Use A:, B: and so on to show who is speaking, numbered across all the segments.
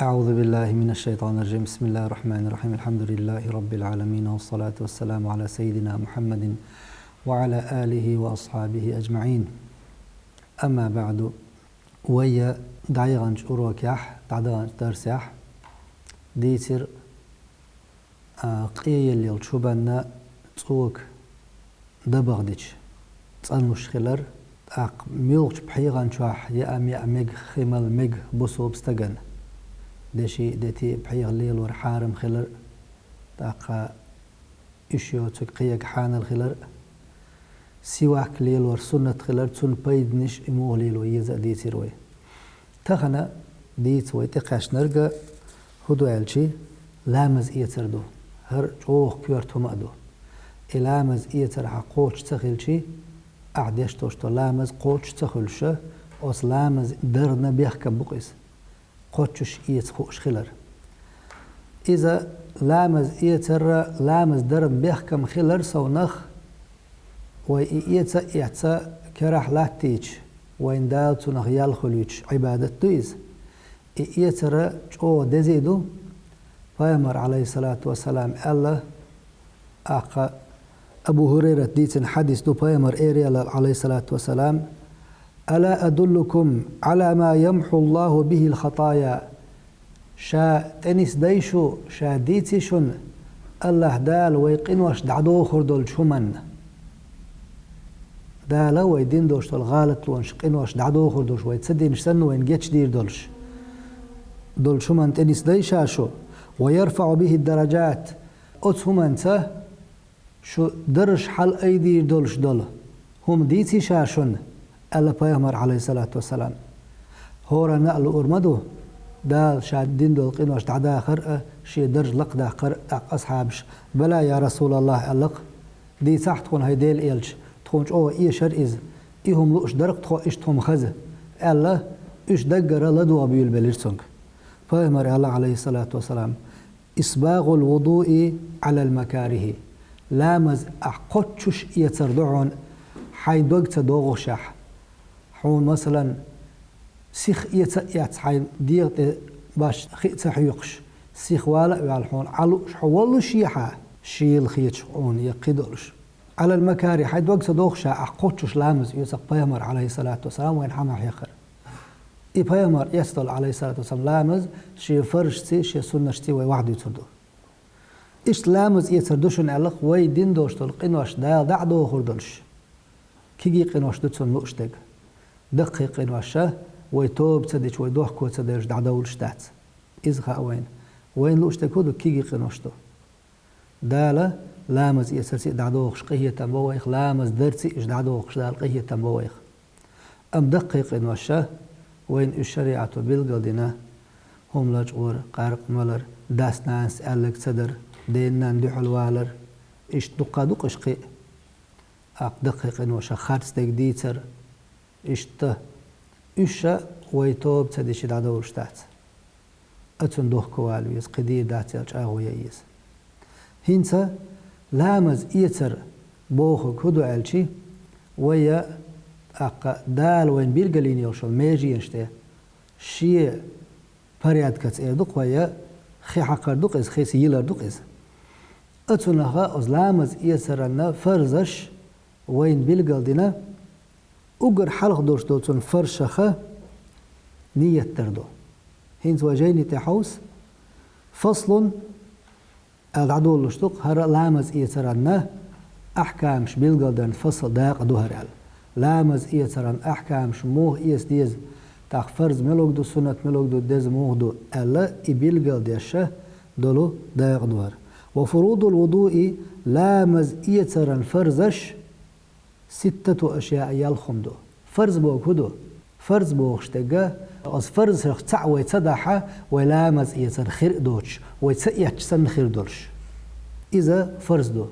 A: أعوذ بالله من الشيطان الرجيم. بسم الله الرحمن الرحيم. الحمد لله رب العالمين، والصلاة والسلام على سيدنا محمد وعلى آله وأصحابه أجمعين. أما بعد، ويا دعيغانج أروكيح دعيغانج درسيح ديتر قيل يلشوبنا تسوك دبغدج تسألوش خلر ميلش بحيغان شواح يأميغ خمال ميغ بوسوب استغن دشي دتي بحيغ ليل ورحارم خلر تاقا إشيو تقيق حان الخلر سواك ليل ورسنة خلر تون بيدنش إمو ليل ويزا ديتي روي تخنا ديت وي تقاش نرقى هدو عالشي لامز إيتردو هر جوخ كيورتو مأدو إلامز إيتر حقوش تخيلشي أعديش توشتو لامز قوش تخلشه أوس لامز درنا بيحكم بقيس قوتش إيت خوش خلر إذا لامز إيتر لامز درن بيحكم خلر سونخ وإيتا إيتا كراح لاتيج وإن دالتو نغيال خلوش عبادة دويز إيتر جو دزيدو فيمر عليه الصلاة والسلام الله أقا أبو هريرة ديتن حديث دو فيمر إيريال عليه الصلاة والسلام ألا أدلكم على ما يمحو الله به الخطايا شا تنس ديشو شا ديتشن الله دال ويقين واش دعدو خردول شمن دال ويدين دوش دول غالط وانش قين واش دعدو خردوش ويتصدي مش وين جيتش دير دولش دول شمن تنس ديشاشو ويرفع به الدرجات أتهم شو درش حل أيدي دولش دول هم ديتي شاشون ألا بيامر عليه الصلاة والسلام هورا نقل أرمدو دال شادين دول قينوش دعدا خرقة شي درج لقدا قرق أصحابش بلا يا رسول الله ألق دي تحت تكون هيديل إيلش تكونش أوه إيه شرئز إيهم لؤش درق تخو إيش تهم خزة ألا إيش دقر لدوا بيول بليرسونك بيامر الله عليه الصلاة والسلام إسباغ الوضوء على المكاره لامز أحقوتش يتردعون حي دوغت دوغشح حون مثلا سيخ يتأيات حي ديغت باش خيت حيقش سيخ والا والحون علو حولو شيحة شيل خيتش حون يقيدولش على المكاره حي دوغت دوغشح أحقوتش لامز يسق بيامر عليه الصلاة والسلام وين حما حيقر إي بيامر يستل عليه الصلاة والسلام لامز شي فرشتي شي سنشتي ويوحد يتردو إيش لامز يتردوشن علق وي دين دوشتل قنوش دا دعدو خردلش كيجي قنوش دوتسون لوشتك دقي قنوشة وي توب تدش وي دوح كو تدش دعدولش دات إزغا وين لوشتك هدو كيجي قنوشتو دالا لامز يترسي دعدوخش قهية تنبويخ لامز درسي إش دعدوخش دال قهية تنبويخ أم دقي قنوشة وين الشريعة بالقدنا هم لجور قارق ملر داس ناس ألك صدر دينان دي حلوالر إش دقا شقي أق دقيق إنوشا خارس ديك ديتر إش ته إشا ويتوب تدشي دعدو رشتات أتون دوخ كوالويز قدير داتيالش آغويا هينسا لامز إيتر بوخك هدو عالشي ويا أق دال وين بيرقلين يوشل ميجي ينشته شي برياد كتس إيردوك ويا خي حقر دوك إز خي سييلر دوك إز أتونها أزلامز إيسرنا فرزش وين بيلقلدنا أقر حلق دوش دوتون فرشخة نية تردو هينز وجيني تحوس فصل العدو اللشتوق هر لامز إيسرنا أحكامش بيلقلدن فصل داق دوهر لامز إيسرن أحكامش موه إيس ديز تاق فرز ملوك دو سنة ملوك دو ديز موه دو ألا إبيلقلديشه دولو داق دوهر وفروض الوضوء لامز إيترن فرزش 6 أشياء يالخمدو فرز بوك هدو فرز بوك شتقا أز فرز تع ويتصدح ولامز إيتر خير دوش ويتسئيح سن خير دولش إذا فرز دو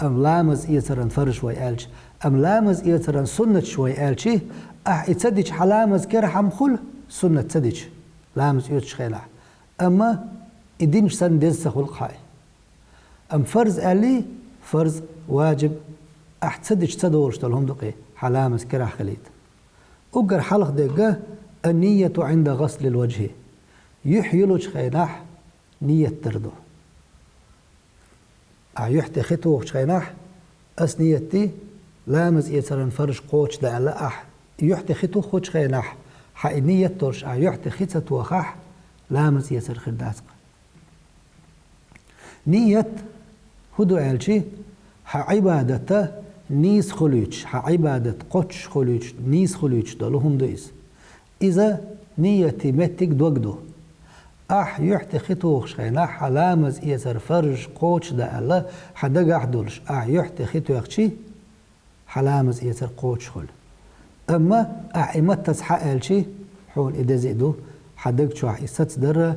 A: أم لامز إيترن فرش ويالش أم لامز إيترن سنة شوي آلشي إتسدش حلامز كرحم خل سنة تسدش لامز إيتش خيلع أما إدينش سن ديز خلق هاي أم فرز آلي فرز واجب أحتسدش تدورش تلهم دقي حلامز كرح خليت أقر حلق دقة النية عند غسل الوجه يحيلوش خيناح نية تردو يحتي خطوة خيناح أس نيتي لامز يترن فرش قوش دا لا يحتي خطوة خوش خيناح حق نية ترش يحتي خطوة وخاح لامز يتر خرداتك نية هدو عالشي عبادة نيس خلوش عبادة قوش خلوش نيس خلوش دولهم دويس إذا نيتي متك دوغدو يحتي خطوخ خيناح لامز يتر فرج قوش دا الله حدق أحدولش يحتي خطوخ شي حلامز يتر قوش خل أما إمت تسحق شي حول إذا زيدو حدق شو يستت در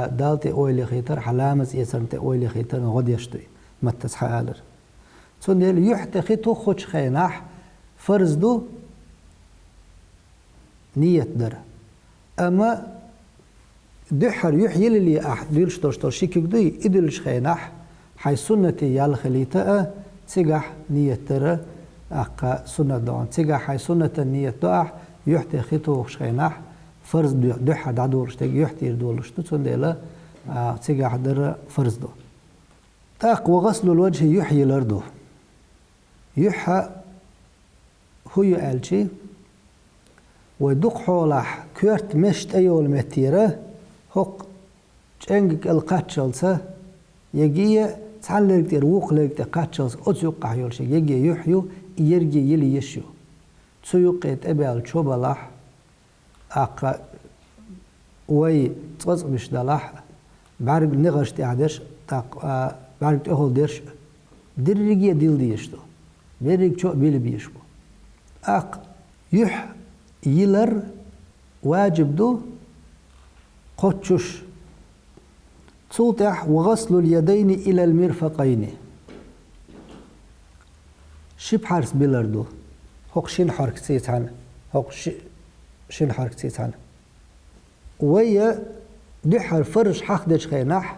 A: دالتي أويلي خيتر حلامز يتر أويلي خيتر غد يشتوي مت تسحق لر تون يحتي خطوخ خوش خيناح فرز دو نية در أما دحر يحيي لي ديلش توش شيكك دوي إدلش خيناح حي سنتي يال خليتا تسجح نية ترى سنة دون تسجح حي سنة النية دعح يحتي خيتو خيناح فرز دحر دادورش تيجي يحتي دولش تون ديلا تسجح در فرز دو وغسل الوجه يحيي الأرض يحى هو يالشي ودق حولح كورت مشت أيول متيرة هق جنگ القاتشلسة يجي تعلق دير وقلق دير قاتشلس أتوقع يولش يجي يحيو يرجي يلي يشيو تسوقيت أبال شوبلاح وي تصغ مش دلاح بعرق نغش تعدش بعرق تأهل ديرش درجي ديل ديشتو بريق شو بيل بيشبو يح يلر واجب دو قطشش توضح وغسل اليدين إلى المرفقين شب حرس بلردو هق شين حرك سيتان هق شين حرك سيتان ويا دحر فرش حقدش خيناح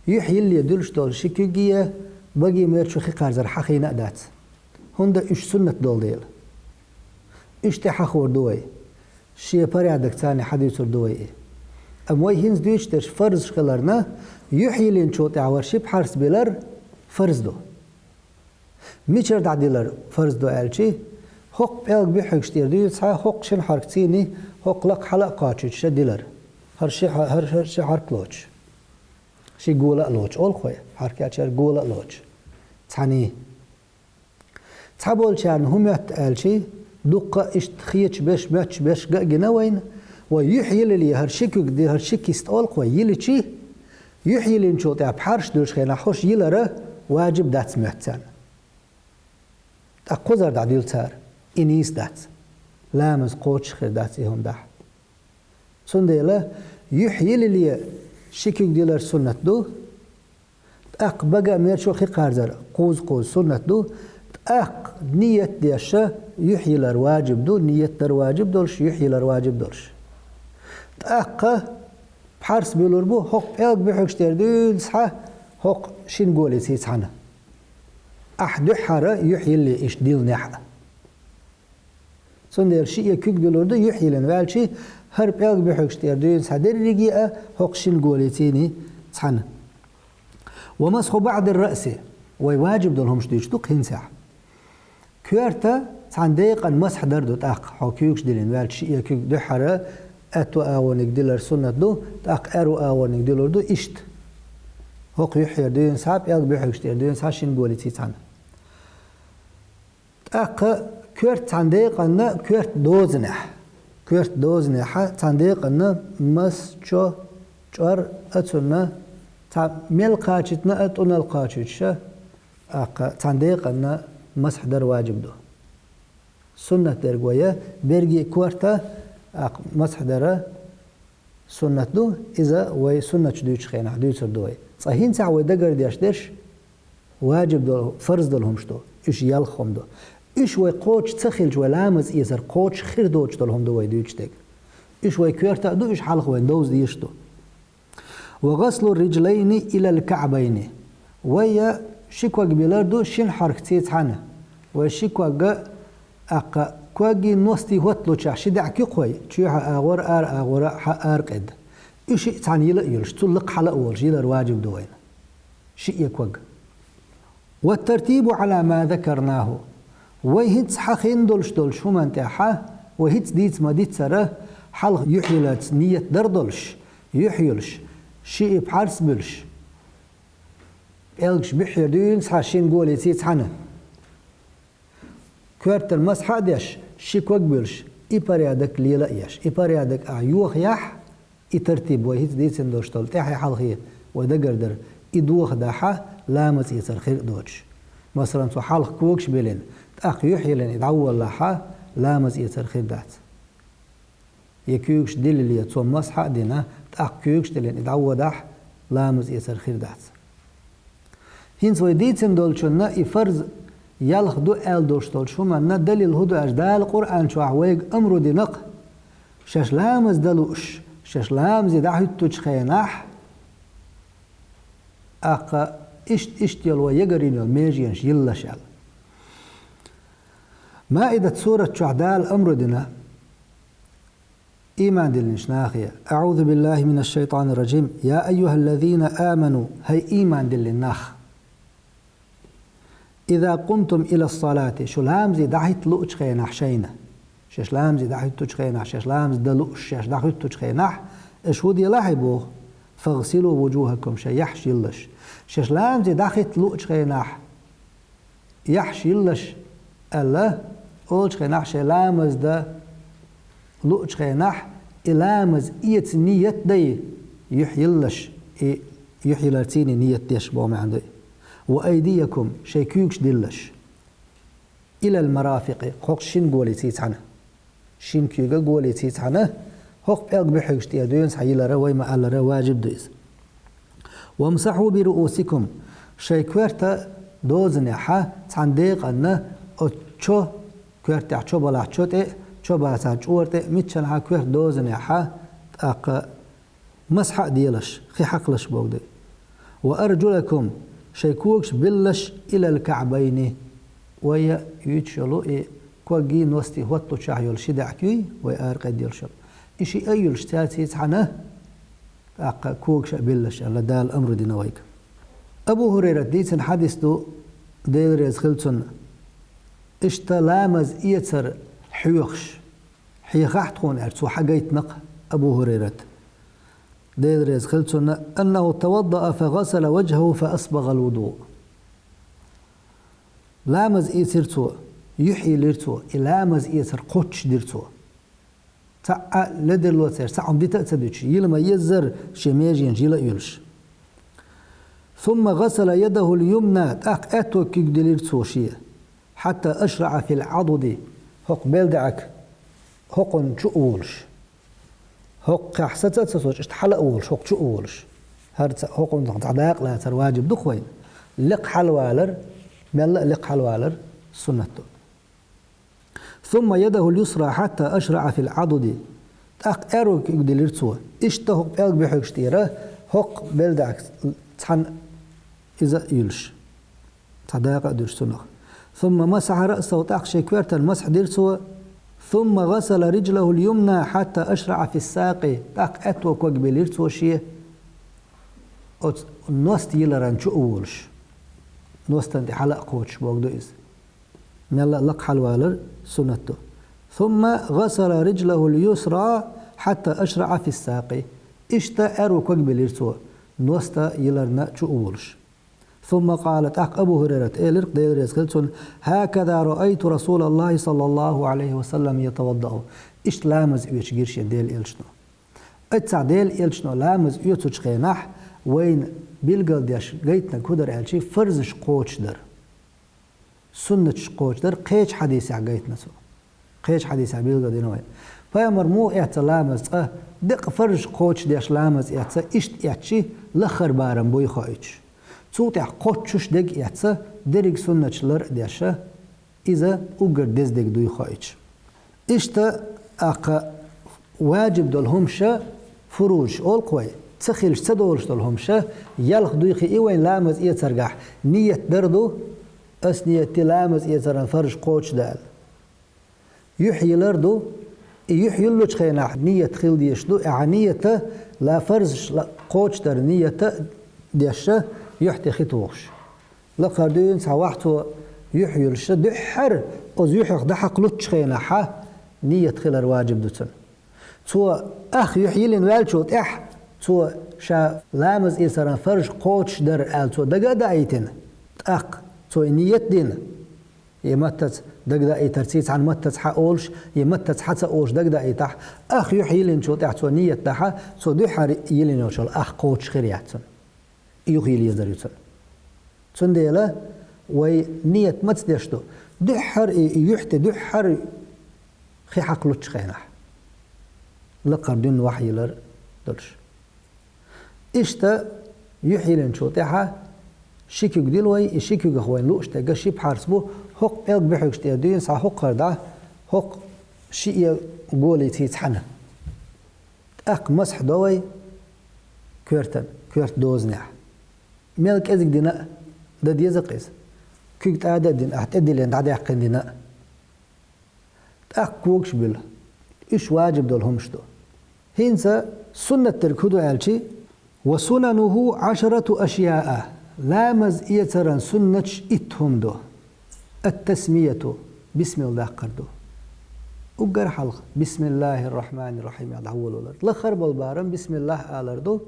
A: يحيي اللي يدلش دول شكيجية بقي ميرشو خي قارزر حقي نقدات هندا إش سنة دول ديل إش تحخور دوي شيء بريعدك تاني حديث دوي أموي هنز دويش تش فرز شغلرنا يحيي لين شوت عور شيب حرس بيلر فرز دو ميشر دعديلر فرز دو ألشي حق بيلق بيحق شتير دوي صحيح حق شن حركتيني حق لق حلق قاتش شديلر هر شي حرك لوش شي قولا لوش أول خويا حركات شر قولا لوش تاني تابول شان هم ألشي دقة اشتخيتش باش ماتش باش جنا وين ويحيي لي هرشيكو دي هرشيكي استقال قوي يلي شي يحيي لي نشوط بحرش دوش خينا خوش يلره واجب دات مهتن أقوزر دعديل تار إنيس دات لامز قوتش خير داتي هم ده سنديلا يحيي لي شيكو ديلر سنة دو أق بقى ميرشو خي قارزر قوز سنة دو أق نية ديشة يحيي لر واجب دو نية در واجب دولش يحيي لر واجب دولش أق بحرس بيلور بو حق بيلق بيحكش تردون صحة حق شين قولي سيسحنا أحد حرة يحيي اللي إش ديل نحة سندير شيء يكوك بيلور دو يحيي لنوال شي هر بيلق بيحكش تردون صحة در رجيئة حق شين قولي تيني صحنا ومسخو بعد الرأس ويواجب دولهمش ديش دوق هنسح كورتا صحن دقيقا مسح دردو تاق حوكيوكش ديلين وال شيء يكوك دو حرة أتو آوانك ديلر سنة دو تاق أرو آوانك ديلر دو إشت هوق يحير دين صعب يالك بيحيش دين صعب شين قولي تيتان تاق كورت تانديق أن كورت دوزنح تانديق أن مس شو شور أتونا ميل قاچتنا أتونا القاچتشا تانديق أن مسح در واجب دو سنة درقوية برقي كورتا مسح دره سنة دو إذا وي سنة دوش خينا دوش دوي صحيح ساعة دقر ديش ديش واجب دو فرض دلهم شتو إيش يالخم دو إيش وي قوش تخيل جو لامز إيزر قوش خير دوش دلهم دوي دوش تك إيش وي كورتا دو إيش حلق وين دوز ديش دو وغسل الرجلين إلى الكعبين ويا شكوى قبيلار دو شين حركتي تحنا وشكوى كواجي نوستي هوتلو تشا شدع كي قوي تشيها أغور أغور أرقد إشي تعني يلا يلش تلق حلق ولش يلا واجب دوين شيء يكوج. والترتيب على ما ذكرناه ويهتس حخين دولش هم انتحا وهتس ديت ما ديت سره حلق يحيلت نية دردلش يحيلش شيء بحرس بلش إلش بحير دين سحشين قولي تيت حنا كورت المسحة ديش شيء كوج بلش إبريادك ليلا يش إبريادك أعيوخ يح يترتيب وهيت ديت سندوش طول تحي حلقية ودقردر إدوخ داحا لامت يتر خير دوش مثلا تو حلق كوكش بلين تأخ يحيلن يدعول لحا لامت يتر خير دات يكوكش دل اللي تو مسحة دينا تأخ كوكش دلين يدعو داح لامت يتر خير دات هينس ويديت سندولشنا يفرز يالخ دو آل دوش طول شو منا دليل هدو أجدال القرآن شو عويق أمرو دينق شاش لامز دلوش شاش لامز يدعو تجخيناح أقا إشت يلوى يقرين الميجينش يلا شال مائدة سورة شعدال أمر دينا إيمان دلنش ناخية أعوذ بالله من الشيطان الرجيم يا أيها الذين آمنوا هي إيمان دلناخ إذا قمتم إلى الصلاة شو لامزي دعيت لؤش خيناح شينا شاش لامزي دعيت تج خيناح شاش لامز دلؤش شاش دعيت تج خيناح إشهود يلاحبوه فاغسلوا وجوهكم شيحش يلش شاش لامزي دعيت لؤش خيناح يحش يلش ألا أولش خيناح شي لامز دا لؤش خيناح إلامز إيت نيت دي يحيلش يحيلرتيني نيت ديش بوم عندي وأيديكم شيكوكش دلش إلى المرافق خوك شين قولي تيتحنا شين كيوغا قولي تيتحنا خوك بيق بحيكش تيادوين سحيلا روي ما ألا رواجب دويز وامسحوا برؤوسكم شيكويرتا دوزن حا تانديق أنه أتشو كويرتا أتشو بلا أتشو تي أتشو بلا تاجور تي ميتشن حا كويرت دوزن حا تاق مسحق ديلش خي حقلش بوغدي وأرجلكم شيكوكش بلش إلى الكعبين ويا يتشلو كوجي نوستي هوتو شايول شدعكي ويارق ديلشل إشي أيولش تاتي تحنا أق كوكش بلش على دال الأمر دي نويك أبو هريرة ديتن حديث دو ديل ريز خلتن اشتلامز إيتر حيوخش حيخاح تكون أرتسو حقيت نق أبو هريرة ديل ريز خلتن أنه توضأ فغسل وجهه فأصبغ الوضوء لامز إيترتو يحيي ليرتو إلامز إيتر قوتش ديرتو تاع لدر لوتر ساعم دي تأتدوش يلما يزر شميجين جيلا يلش ثم غسل يده اليمنى تاق أتو كيك ديرتو شيه حتى أشرع في العضد هق بلدعك هقن شو أولش هق حسيت سوش اشتحل أولش هق شو أولش هرت هقن تعداق لا تر واجب دخوين لق حلوالر ملا لق حلوالر سنته ثم يده اليسرى حتى أشرع في العضد تاق أروك يقدلرتوه اشتهق ألق بحكشتيره هق بلدعك تحن إذا يلش تعداق درش سنخ ثم مسح رأسه تاق شكويرت المسح درسوه ثم غسل رجله اليمنى حتى أشرع في الساق تاق أتو كوك بلرتوه شيه نوست يلران شو أولش نوست انت حلق قوتش بوغدو إز ميلا لق حلوالر سنته ثم غسل رجله اليسرى حتى أشرع في الساق اشتا أرو كوك بلرتوه نوست يلرنا شو أولش ثم قالت أبو هريرة إيلرق ديل ريسكلتون هكذا رأيت رسول الله صلى الله عليه وسلم يتوضأ إيش لامز إيش جيرش ديل إلشنو اتسع ديل إلشنو لامز إيوتش خيناح وين بيلقل ديش قيتنا كودر إلشي فرزش قوش در سنتش قوش در قيش حديث عقيتنا سو قيش حديث بيلقل دينوين فيامر مو إعتا لامز دق فرج قوش ديش لامز إعتا إشت إعتشي لخر بارم بوي خايش توتع قوتشوش دق ياتسا دريق سنتشلر دياشا إذا أقر دزدق دوي خايج إشتا أقا واجب دولهمشا فروج أول قوي تخيلش تدولش دولهمشا يالخ دويخي إيوين لامز إيه ترقح نية دردو أس نية لامز إيه تران فرج قوتش دال يحيي لردو يحيلو تخينا نية خيل ديشدو نية لا فرز لا قوش در نية ديشة يحتي خطوش لا قردين سواحتو يحيل شد حر أز يحيق دحق لطش خينا حا نية خيل الواجب دوتن تو أخ يحيلين والشوت تو شا لامز إسران فرج قوش در تو دقا دايتن أخ تو نية دين يمتت دقدا اي ترتيت عن متت حقولش يمتت حتى اولش دقدا اي تح اخ يحيلن شو تحت نية تحا سو دحر يلين وشل اخ قوتش خرياتن يغيل يزريتن تنديلا وي نية متدشتو دحر يحت دحر خي حقلوتش خينح لقردين وحيلر دلش اشتا يحيلن شو تحا شيكو ديلوي شيكو خوين لوش تاقا شي بحارسبو هوق إلق بحوكش تيادين سا هوق قردا هوق شيء قولي تيتحنا أق مسح دوي كورت دوزنح ملك أزق دينا دا ديزقيس كيكت آدا دين أحتدي لين دعدي حقين دينا أق كوكش بيلا إيش واجب دولهمش دو هينسا سنة تركودو عالشي وسننه 10 أشياء لا مزئية تران سنتش إتهم دو التسمية بسم الله قردو وقر حلق بسم الله الرحمن الرحيم يدعول ولر لخر بالبارم بسم الله آلردو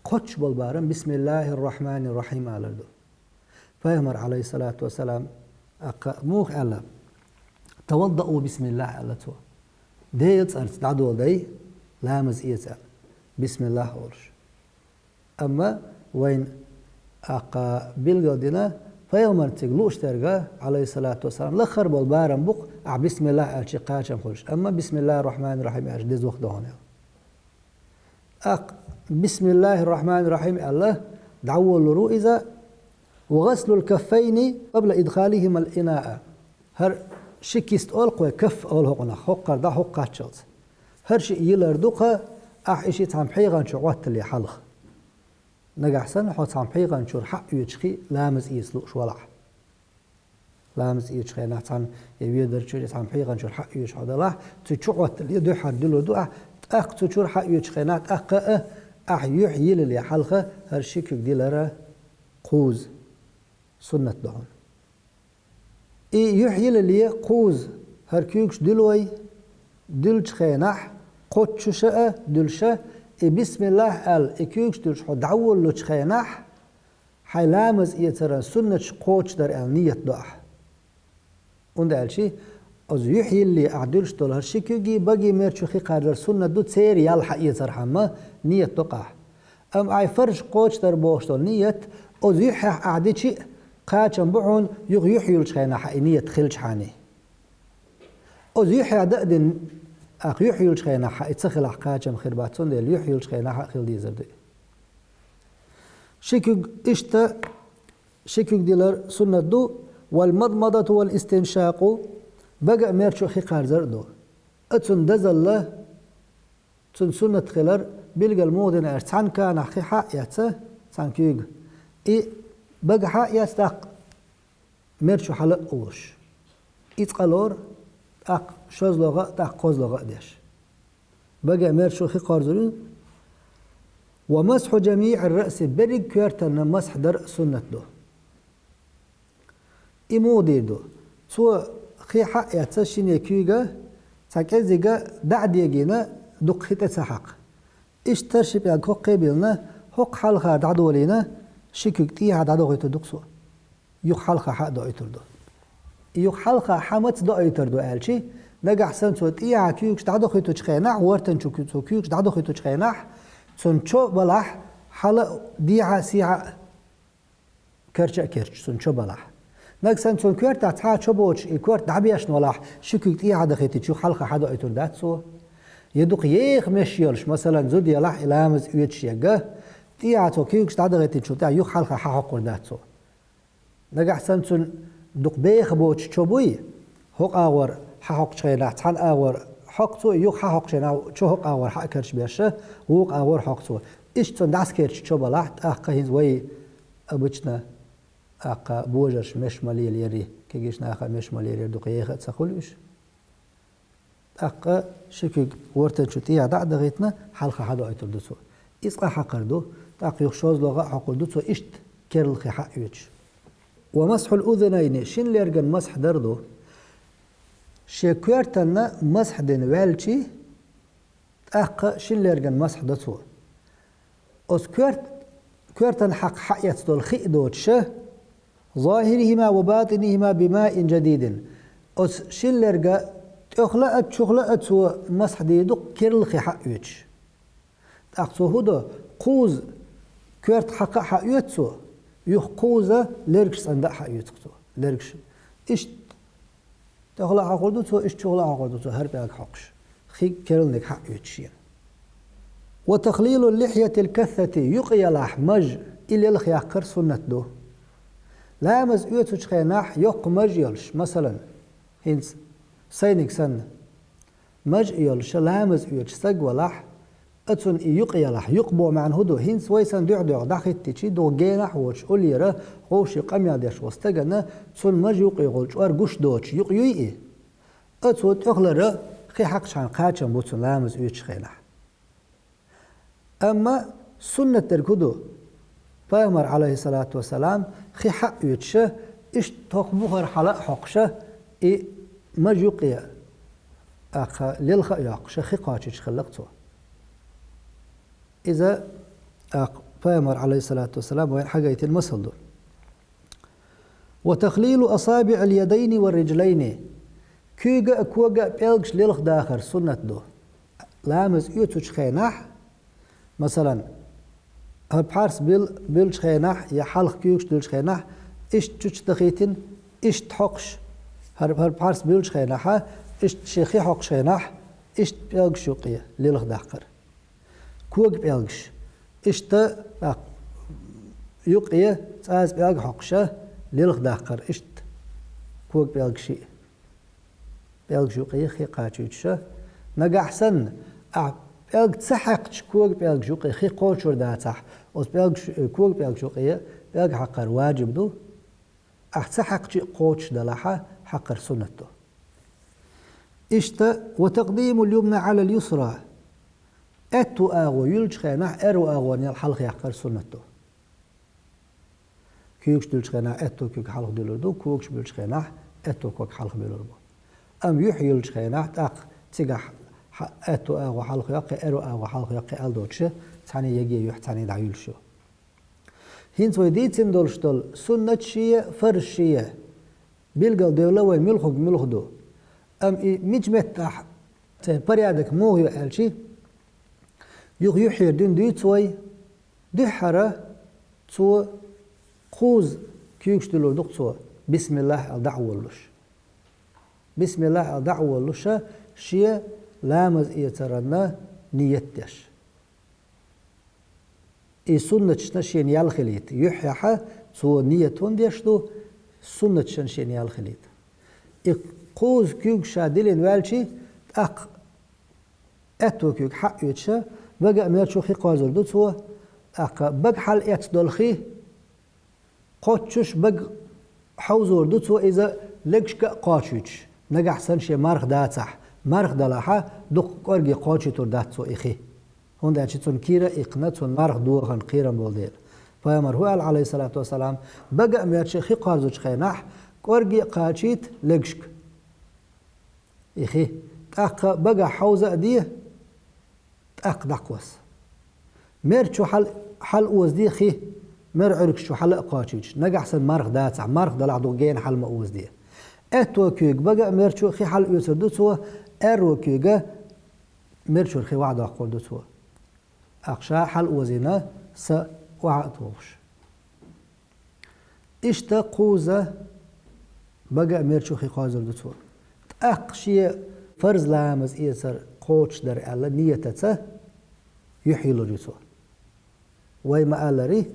A: قوش بالبارم بسم الله الرحمن الرحيم آلردو فيهمر عليه الصلاة والسلام موخ ألا توضأوا بسم الله آلتو ديت أرت دعدو دي لا مزئية بسم الله أولش أما وين بالقدنا فيومر تقلوش ترجع عليه الصلاة والسلام لخر بالبارم بق بسم الله أشقاش خلش أما بسم الله الرحمن الرحيم أجدز وقت هنا بسم الله الرحمن الرحيم الله دعوة الرؤيزة وغسل الكفين قبل إدخالهما الإناء هر شكست ألقى كف ألقنا حقر ده حقات شلت هر شيء يلردقه إشي تام حيغان شعوات اللي حلخ نجح سنة حط عم حيغان شور حق يشخي لامز يسلوش ولا لامز يشخي نحن يبيدر شور عم حيغان شور حق يش هذا لا تشوت اللي يدو حد له دو أخ تشور حق يشخي نات أخ يحيي اللي حلقة هالشيء كدي لرا قوز سنة دهون يحيي اللي قوز هركيوش دلوي دلش خينح قدش شاء دلشة بسم الله قال إكيوش دلش دعول لوش خينح حيلامز يترى سنة قوش در نية دعح und elchi az yuhilli adulsh dol har shikugi bagi merchuhi qadar sunna du tser yalha yetar hamma niyet toqa am ay farj qoch dar bosh dol niyet az yuha adichi qacham buun yuhyul chayna ha niyet khilch hani az yuha dadin aq yuhyul chayna ha itsakhil qacham khirbatun del yuhyul chayna ha khil dizerdi shikug ishta shikug dilar sunna du والمضمضة والاستنشاق بقى ميرشو خي قارزر دو اتسن دزل تسن سنة خلر بلغ المودن ارتان كان خي حق يتسا تسان كيغ اي بقى حق يستاق ميرشو حلق اوش اتقالور اق شوز لغا تاق قوز لغا ديش بقى ميرشو خي قارزرون ومسح جميع الرأس برق كيرتن مسح در سنة دو إمودي دو سو خي حق يتسشين يكيغا تاكيزيغا دعديغينا دوق خيطة سحق إش ترشب يا كوك قبلنا هوك حالخا دعدو لينا شكوك تيها دعدو غيتو دوكسو يوك حالخا حق دو ايتر دو يوك حالخا حمت دو ايتر دو ألشي نجح سنسو تيها كيوكش دعدو خيطو تشخيناح وارتن شو كيوكش دعدو خيطو تشخيناح سنشو بلاح حالا ديها سيها كرشا كرش سنشو بلاح نكسن تون كورت تاع تشبوش الكورت دعبيش نولاح شكوك تي هذا خيتي شو حلقه حدا ايتور داتسو يدق يخ مشيولش مثلا زود يلاح لامز يتش يغا تي اتو كيوكش هذا خيتي شو تاع يخ حلقه حق داتسو نجح سنتون دق بيخ بوش تشبوي هوق اور حق شينا تان اور حق تو يخ حق شينا شو هوق اور حق كرش بيشه هوق اور حق تو ايش تون داس كيرش تشبلاح اخ هيز وي ابوچنا أقا بوجش مش مالي اليري كيجيش ناخا مش مالي اليري دقيقة تسخلوش أقا شكل ورتن شتيا دع دغيتنا حلقة حدا أيتر دوسو إسقى حقردو تاق يخشوز لغا حقل دوسو إشت كيرل خي حق يوش ومسح الأذنين شين ليرجن مسح دردو شكورتنا مسح دين والشي أقا شين ليرجن مسح دوسو أس كورتن حق يتدل خي دوتش ظاهرهما وباطنهما بماء جديد أس شين ليرجا تخلقت شغلقت سو مسح ديدو كيرل خي حق يوش أقصو هدو قوز كورت حق يوتسو يخ قوزة ليركش صندق حق يوتسو ليركش إيش تخلق حق دوتسو إيش شغلق حق دوتسو هرب ياك حقش خي كيرل نك حق يوتشين وتخليل اللحية الكثة يقي الأحمج إلى الخياقر سنة دو لا مز يوتسو خيناح يق مج يلش مثلا هنس سينك سنة مج يلش لا مز يوتش سق ولح أتون يقيلح يقبو معن هدو هنس ويسان دعدع داخل تيجي دو جينح وش أوليرا غوش يقام يادش واستجنا تون مج يقي غولش أرجوش دوتش يقيي أتون تخلر خي حق شان قاتشن بوتون لامز يوتش خينح أما سنة تركدو فامر عليه الصلاة والسلام خي حق يوتش إيش تقبوهر حلق حقشه إي مج يقيا أخ للخ يقش خي قاتش خلقته إذا فامر عليه الصلاة والسلام وين حاجة المصل دول وتخليل أصابع اليدين والرجلين كيجا كوجا بيلغش للخ داخر سنة دو لامز يوتش خيناح مثلا هبحارس بيلش خيناح يا حلق كيوش دلش خيناح إيش تش دخيتين إيش تحقش هبحارس بيلش خيناح إيش شيخي حقش خيناح إيش بيلغش يقية للخ داخر كوج بيلغش إشتا يقية تاز بيلغ حقشة للغ داقر إشت كوج بيلغشي بيلغش يقية خي قاتشوشة نجا أحسن بيلغ تسحقش كوج بيلغش يقية خي قوشور داتح وس بيلغش كوج بيلغش يقية بيلغ حقر واجب دو أحتسحقش قوش دلحة حقر سنته إشتا وتقديم اليمنى على اليسرى أتو أغو يلج خيناح أرو أغو نيال حلق يحقر سنته كيوكش دلج خيناح أتو كيوك حلق دلردو كيوكش بلج خيناح أتو كيوك حلق بلردو أم يحي يلج خيناح تاق تيجح أتو أغو حلق يقي أرو أغو حلق يقي ألدوتش تاني يجي يح تاني دا يلشو هين تويديتين دولش دول سنة شيء فرش شيء بيلقل دولة وين ملخدو أم مجمت تاح بريادك مو هي ألشي يحير دين ديتوي دحرة تو خوز كيوكش دلور دكتور بسم الله الدعوة بسم الله الدعوة شيء لامز يترنا نيتش سنة شنشين يالخليت يحيح تو نيتون ديشتو سنة شنشين يالخليت خوز كيوكش دلين والشي أتو كيوك حق يتشا بقى ميرشو خي قازر دوتسو بق حل اتدلخي قاتشوش بق حوزور دوتسو إذا لقشك قاتشوش نجح سنشي مرخ داتح مرخ دلاحة دق قرقي قاتشتور داتسو إخي هون داتشي تون كيرا إقناتون مرخ دوغن قيرا بولدير فيامر هو عليه الصلاة والسلام بقى ميرشو خي قازوش خيناح قرقي قاتشيت لقشك إخي بقى حوزة ديه أقدقوس ميرشو حل أوزدي خي مر عركشو حل قاتشيش نجح سن مرخ داتع مرخ دلع دوجين حل ما أوزدي أتو كيك بقى ميرشو خي حل يسردو سوا أرو كيجا ميرشو خي وعد أقول دو سوا أقشا حل أوزينا س وعدوش إشتا قوزة بقى ميرشو خي قازر دو سوا أقشي فرز لامز إيسر قوش در الله نيته يحيي لجسو ويما ألري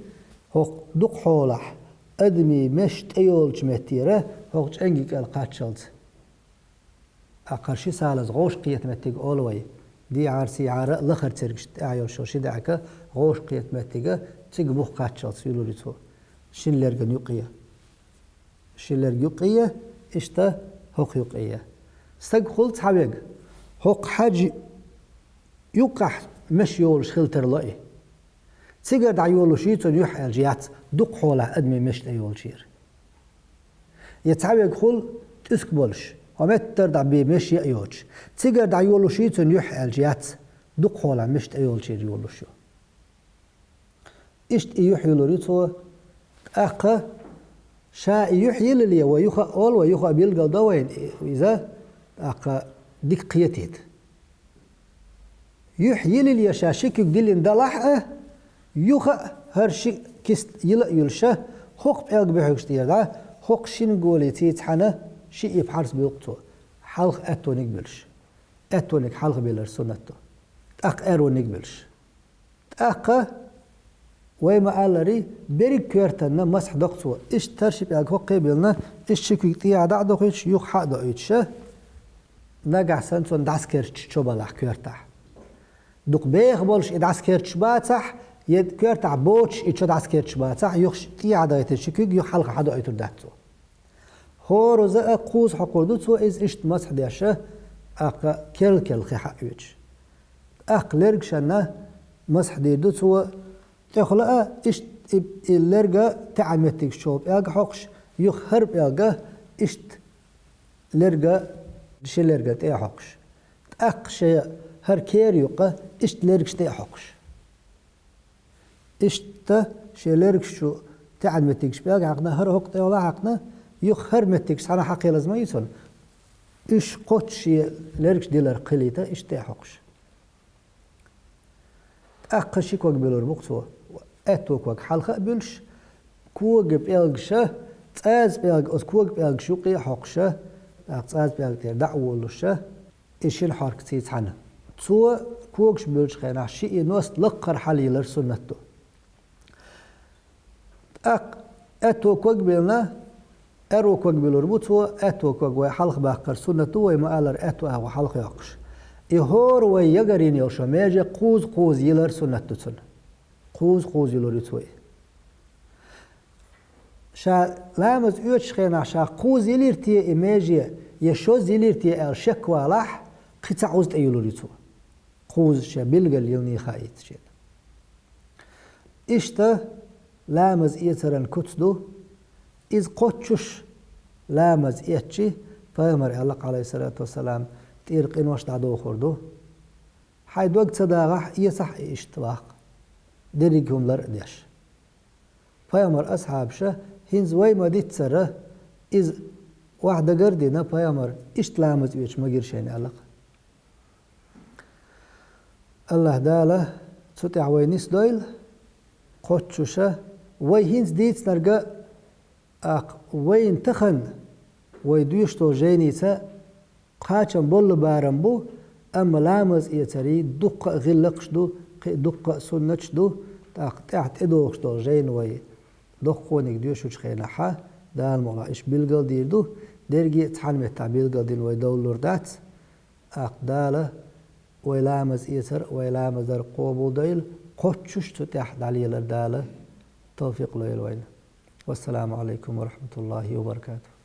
A: هو دق حولح أدمي مشت أيولش متيرة هو تشنجك القاتشلت أقرشي سالز غوش قيت متيج أولوي دي عارسي عارة لخر ترجت أعيل شوشي دعك غوش قيت متيجة تجبوه قاتشلت يلو لجسو شين لرجن يقية شين لرج يقية إشتا هو يقية استقلت حبيج هق حاج يقح مش يولش خلتر لأي تيجر دا يولشيت يح الجيات دق حوله أدمي مش يولشير يتعب يقول تسكبولش ومتر دا بمش يأيوش تيجر دا يولشيت يح الجيات دق حوله مش يولشير يولشيو إشت يحيي لوريتو أقا شاء يحيي للي ويخا أول ويخا بيلقى دوين إذا أقا ديك قيتيت يحيي للي شاشك يقدلين دلح يخا هرشي كست يلا يلشه حق بيلق بحقشتير دا حق شين قولي تيتحنا شيء يبحرس بيوقتو حلق أتونيك بلش أتونيك حلق بيلر سنتو أق أرونيك بلش أقا ويما قالري بريك كيرتنا مسح دقتو إيش ترشب ياك هو قبلنا إيش شكوي تيا دعدو خيش يوخ حق دقيتشه نجع سنتون دعس كيرتش شبالح كيرتح دق بيخ بولش إدعس كيرتش باتح يد كيرتح بوتش إيش دعس كيرتش باتح يوخ تيا دايت شكوي يوخ حلقة حد دقيتو داتو هو رزق قوس حقودتو إز إيش مسح ديشه أق كل خي حق يوش أق لرجشنا مسح ديدتو تخلق إشت اللرجة تعمتك شوب إيجا حقش يخرب إيجا إشت لرجة دش لرجة تي حقش أقش هر كير يقى إشت لرجة تي حقش إشت شي لرجة شو تعمتك شو إيجا حقنا هر حق ولا حقنا يخرب متك سنة حقي لازم يصل إيش قطش لرجة ديلر قليته إشت تي حقش أقش يكوك بلور مقصوه أتوك وق حلقة بلش كوج بيلقشه تاز بيلق أز كوج بيلق شوقي حقشه تاز بيلق تير دعوة لشه إيش الحركة تيتحنا تو كوجش بلش خينا شيء نوست لقر حلي لرسنته أتوك وق بلنا أروك وق بلوربوتو أتوك وق وحلق باقر سنته وما قالر أتوه وحلق يقش يهور ويجرين يوشا ماجي قوز يلر سنته سنة قوز يلوريتوي شا لامز يوتش خينا شا قوز يليرتي إيماجي يشوز يليرتي الشكوى لح قطع عوزت يلوريتو قوز شا بلغل يلني خايت شين إشتا لامز إيترن كتدو إذ قوتشش لامز إيتشي فيمر الله عليه الصلاة والسلام تيرق إنوش دعدو خردو حيد وقت صداغح يصح إشتواق دريقهم لرديش فيامر أصحاب شه هنز ويما دي تسره إذ واحدة قردنا فيامر إشت لامز إيش ما قرشيني ألق الله داله تسوتي عوينيس دويل قوتشو شه وي هنز ديت نرقى وين تخن ويدويشتو جينيسا قاچن بول بارن بو أما لامز إيتري دق غلقش دو دق سنتش دو تحت إدوخش دو جين وي دقونك ديوشوش خينا حا دال مولا إش بيلقل دير دو درجي تحنمت تاع بيلقل دين وي دولور دات دالة وي لامز إيتر وي لامز در قوبو ديل قوتشوش تحت علي دالة توفيق ليل وين والسلام عليكم ورحمة الله وبركاته.